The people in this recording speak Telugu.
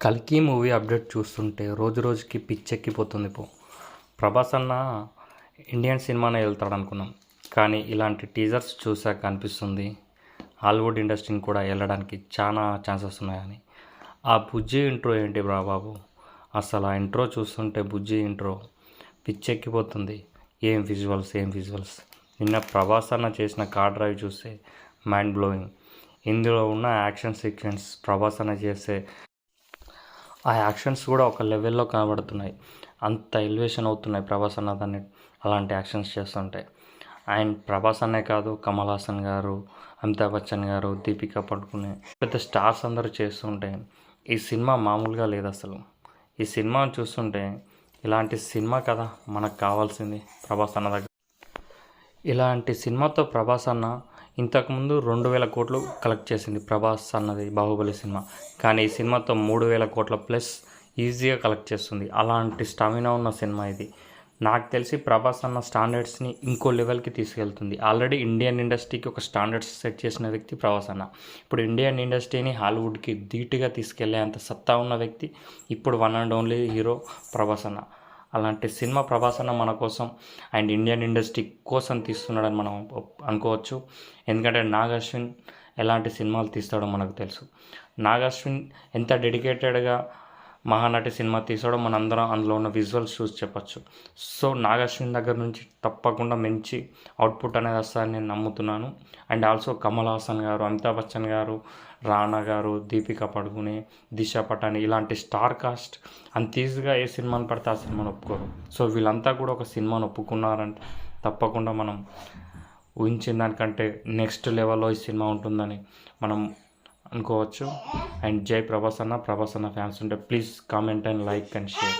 కల్కి మూవీ అప్డేట్ చూస్తుంటే రోజు రోజుకి పిచ్చెక్కిపోతుంది ప్రభాస్ అన్న ఇండియన్ సినిమానే వెళ్తాడు అనుకున్నాం, కానీ ఇలాంటి టీజర్స్ చూసాక అనిపిస్తుంది హాలీవుడ్ ఇండస్ట్రీని కూడా వెళ్ళడానికి చాలా ఛాన్సెస్ ఉన్నాయని. ఆ బుజ్జి ఇంట్రో ఏంటి బాబు, అసలు ఆ ఇంట్రో చూస్తుంటే బుజ్జి ఇంట్రో పిచ్చెక్కిపోతుంది. ఏం విజువల్స్. నిన్న ప్రభాస్ అన్న చేసిన కార్ డ్రైవ్ చూస్తే మైండ్ బ్లోయింగ్. ఇందులో ఉన్న యాక్షన్ సీక్వెన్స్, ప్రభాస్ అన్న చేసే ఆ యాక్షన్స్ కూడా ఒక లెవెల్లో కనబడుతున్నాయి. అంత ఎలివేషన్ అవుతున్నాయి ప్రభాస్ అన్న దాన్ని అలాంటి యాక్షన్స్ చేస్తుంటే. అండ్ ప్రభాస్ అన్నే కాదు, కమల్ హాసన్ గారు, అమితాబ్ బచ్చన్ గారు, దీపికా పడుకునే పెద్ద స్టార్స్ అందరూ చేస్తుంటే ఈ సినిమా మామూలుగా లేదు అసలు. ఈ సినిమా చూస్తుంటే ఇలాంటి సినిమా కదా మనకు కావాల్సింది ప్రభాస్ అన్న దగ్గర. ఇలాంటి సినిమాతో ప్రభాస్ అన్న ఇంతకుముందు 2,000 కోట్లు కలెక్ట్ చేసింది ప్రభాస్ అన్నది బాహుబలి సినిమా, కానీ ఈ సినిమాతో 3,000 కోట్ల ప్లస్ ఈజీగా కలెక్ట్ చేస్తుంది. అలాంటి స్టామినా ఉన్న సినిమా ఇది. నాకు తెలిసి ప్రభాస్ అన్న స్టాండర్డ్స్ని ఇంకో లెవెల్కి తీసుకెళ్తుంది. ఆల్రెడీ ఇండియన్ ఇండస్ట్రీకి ఒక స్టాండర్డ్స్ సెట్ చేసిన వ్యక్తి ప్రభాస్ అన్న. ఇప్పుడు ఇండియన్ ఇండస్ట్రీని హాలీవుడ్కి ధీటుగా తీసుకెళ్లే అంత సత్తా ఉన్న వ్యక్తి ఇప్పుడు one and only hero Prabhas అన్న. అలాంటి సినిమా ప్రభాస్ అన్న మన కోసం అండ్ ఇండియన్ ఇండస్ట్రీ కోసం తీస్తున్నాడని మనం అనుకోవచ్చు. ఎందుకంటే నాగ్ అశ్విన్ ఎలాంటి సినిమాలు తీస్తాడో మనకు తెలుసు. నాగ్ అశ్విన్ ఎంత డెడికేటెడ్గా మహానటి సినిమా తీసాడో మనందరం అందులో ఉన్న విజువల్స్ చూసి చెప్పచ్చు. సో నాగ్ అశ్విన్ దగ్గర నుంచి తప్పకుండా మంచి అవుట్పుట్ అనేది వస్తుందని నేను నమ్ముతున్నాను. అండ్ ఆల్సో కమల్ హాసన్ గారు, అమితాబ్ బచ్చన్ గారు, రానా గారు, దీపికా పడుకునే, దిశా పటాని ఇలాంటి స్టార్ కాస్ట్ అంత ఈజీగా ఏ సినిమాని పడితే ఆ సినిమాని ఒప్పుకోరు. సో వీళ్ళంతా కూడా ఒక సినిమాని ఒప్పుకున్నారంటే తప్పకుండా మనం ఊహించిన దానికంటే నెక్స్ట్ లెవెల్లో ఈ సినిమా ఉంటుందని మనం అనుకోవచ్చు. అండ్ జై ప్రభాస్ అన్న ఫ్యాన్స్ ఉంటే please comment and like and share.